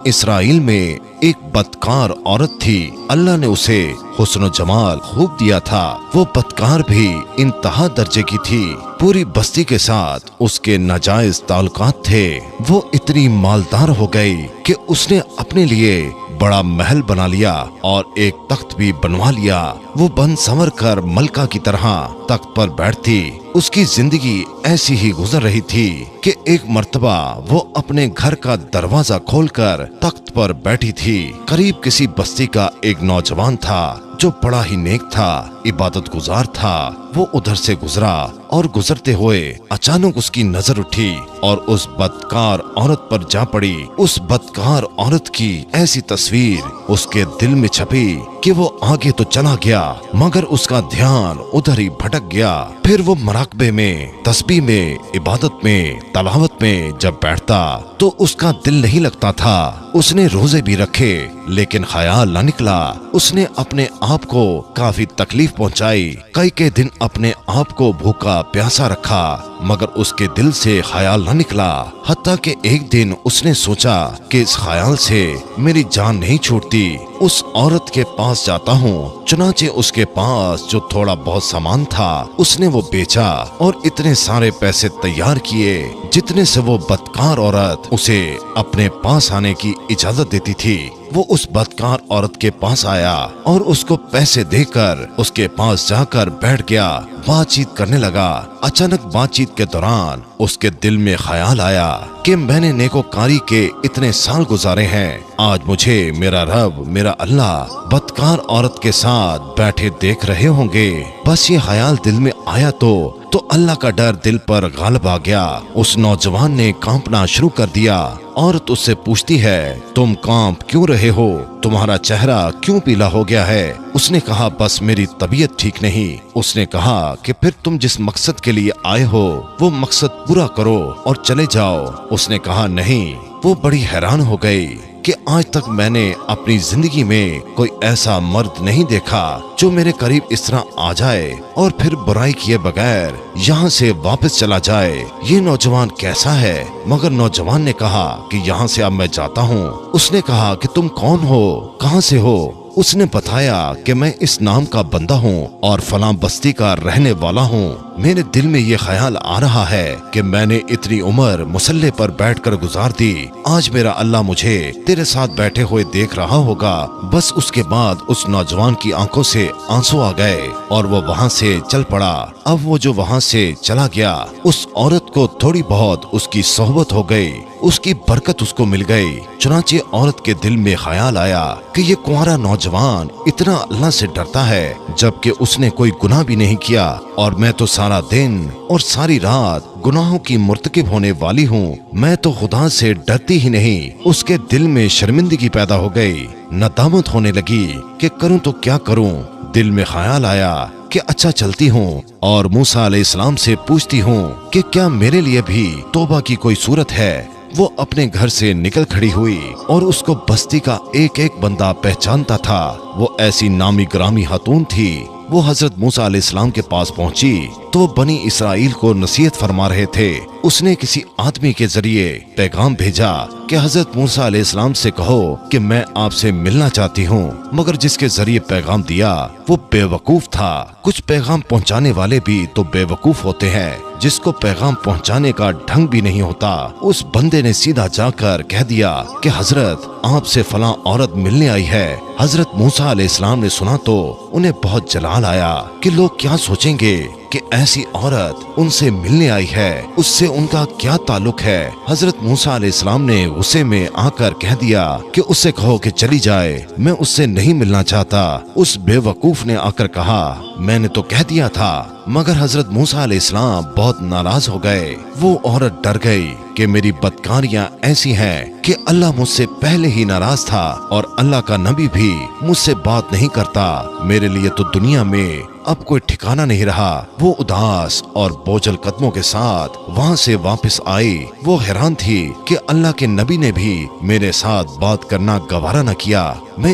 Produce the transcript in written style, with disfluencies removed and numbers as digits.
اسرائیل میں ایک بدکار عورت تھی، اللہ نے اسے حسن و جمال خوب دیا تھا، وہ بدکار بھی انتہا درجے کی تھی، پوری بستی کے ساتھ اس کے ناجائز تعلقات تھے، وہ اتنی مالدار ہو گئی کہ اس نے اپنے لیے بڑا محل بنا لیا اور ایک تخت بھی بنوا لیا، وہ بن سنور کر ملکہ کی طرح تخت پر بیٹھتی، اس کی زندگی ایسی ہی گزر رہی تھی کہ ایک مرتبہ وہ اپنے گھر کا دروازہ کھول کر تخت پر بیٹھی تھی، قریب کسی بستی کا ایک نوجوان تھا جو بڑا ہی نیک تھا، عبادت گزار تھا، وہ ادھر سے گزرا اور گزرتے ہوئے اچانک اس کی نظر اٹھی اور اس بدکار عورت پر جا پڑی، اس بدکار عورت کی ایسی تصویر اس کے دل میں چھپی کہ وہ آگے تو چلا گیا مگر اس کا دھیان ادھر ہی بھٹک گیا، پھر وہ مراقبے میں، تسبیح میں، عبادت میں، تلاوت میں جب بیٹھتا تو اس کا دل نہیں لگتا تھا، اس نے روزے بھی رکھے لیکن خیال نہ نکلا، اس نے اپنے آپ کو کافی تکلیف پہنچائی، کئی دن اپنے آپ کو بھوکا پیاسا رکھا مگر اس کے دل سے خیال نہ نکلا، حتیٰ کہ ایک دن اس نے سوچا کہ اس خیال سے میری جان نہیں چھوٹتی، اس عورت کے پاس جاتا ہوں، چنانچہ اس کے پاس جو تھوڑا بہت سامان تھا اس نے وہ بیچا اور اتنے سارے پیسے تیار کیے جتنے سے وہ بدکار عورت اسے اپنے پاس آنے کی اجازت دیتی تھی، وہ اس بدکار عورت کے پاس آیا اور اس کو پیسے دے کر اس کے پاس جا کر بیٹھ گیا، بات چیت کرنے لگا، اچانک بات چیت کے دوران اس کے دل میں خیال آیا کہ میں نے نیکوکاری کے اتنے سال گزارے ہیں، آج مجھے میرا رب، میرا اللہ بدکار عورت کے ساتھ بیٹھے دیکھ رہے ہوں گے، بس یہ خیال دل میں آیا تو اللہ کا ڈر دل پر غالب آ گیا، اس نوجوان نے کانپنا شروع کر دیا، عورت اس سے پوچھتی ہے تم کانپ کیوں رہے ہو، تمہارا چہرہ کیوں پیلا ہو گیا ہے، اس نے کہا بس میری طبیعت ٹھیک نہیں، اس نے کہا کہ پھر تم جس مقصد کے لیے آئے ہو وہ مقصد پورا کرو اور چلے جاؤ، اس نے کہا نہیں، وہ بڑی حیران ہو گئی کہ آج تک میں نے اپنی زندگی میں کوئی ایسا مرد نہیں دیکھا جو میرے قریب اس طرح آ جائے اور پھر برائی کیے بغیر یہاں سے واپس چلا جائے، یہ نوجوان کیسا ہے، مگر نوجوان نے کہا کہ یہاں سے اب میں جاتا ہوں، اس نے کہا کہ تم کون ہو، کہاں سے ہو، اس نے بتایا کہ میں اس نام کا بندہ ہوں اور فلاں بستی کا رہنے والا ہوں، میرے دل میں یہ خیال آ رہا ہے کہ میں نے اتنی عمر مسلح پر بیٹھ کر گزار دی، آج میرا اللہ مجھے تیرے ساتھ بیٹھے ہوئے دیکھ رہا ہوگا، بس اس کے بعد اس نوجوان کی آنکھوں سے آنسو آ گئے اور وہ وہاں سے چل پڑا، اب وہ جو وہاں سے چلا گیا اس عورت کو تھوڑی بہت اس کی صحبت ہو گئی، اس کی برکت اس کو مل گئی، چنانچہ عورت کے دل میں خیال آیا کہ یہ کنوارا نوجوان اتنا اللہ سے ڈرتا ہے جبکہ اس نے کوئی گناہ بھی نہیں کیا اور میں تو سارا دن اور ساری رات گناہوں کی مرتکب ہونے والی ہوں، میں تو خدا سے ڈرتی ہی نہیں، اس کے دل میں شرمندگی پیدا ہو گئی، ندامت ہونے لگی کہ کروں تو کیا کروں، دل میں خیال آیا کہ اچھا چلتی ہوں اور موسیٰ علیہ السلام سے پوچھتی ہوں کہ کیا میرے لیے بھی توبہ کی کوئی صورت ہے، وہ اپنے گھر سے نکل کھڑی ہوئی اور اس کو بستی کا ایک ایک بندہ پہچانتا تھا، وہ ایسی نامی گرامی خاتون تھی، وہ حضرت موسیٰ علیہ السلام کے پاس پہنچی تو بنی اسرائیل کو نصیحت فرما رہے تھے، اس نے کسی آدمی کے ذریعے پیغام بھیجا کہ حضرت موسیٰ علیہ السلام سے کہو کہ میں آپ سے ملنا چاہتی ہوں، مگر جس کے ذریعے پیغام دیا وہ بے وقوف تھا، کچھ پیغام پہنچانے والے بھی تو بے وقوف ہوتے ہیں، جس کو پیغام پہنچانے کا ڈھنگ بھی نہیں ہوتا، اس بندے نے سیدھا جا کر کہہ دیا کہ حضرت آپ سے فلاں عورت ملنے آئی ہے، حضرت موسیٰ علیہ السلام نے سنا تو انہیں بہت جلال آیا کہ لوگ کیا سوچیں گے کہ ایسی عورت ان سے ملنے آئی ہے، اس سے ان کا کیا تعلق ہے، حضرت موسیٰ علیہ السلام نے غصے میں آ کر کہہ دیا کہ اس سے کہو کہ چلی جائے، میں اس سے نہیں ملنا چاہتا، اس بے وقوف نے آ کر کہا میں نے تو کہہ دیا تھا، مگر حضرت موسیٰ علیہ السلام بہت ناراض ہو گئے، وہ عورت ڈر گئی کہ میری بدکاریاں ایسی ہیں کہ اللہ مجھ سے پہلے ہی ناراض تھا اور اللہ کا نبی بھی مجھ سے بات نہیں کرتا، میرے لیے تو دنیا میں اب کوئی ٹھکانہ نہیں رہا، وہ اداس اور بوجھل قدموں کے ساتھ وہاں سے واپس آئی، وہ حیران تھی کہ اللہ کے نبی نے بھی میرے ساتھ بات کرنا گوارا نہ کیا، میں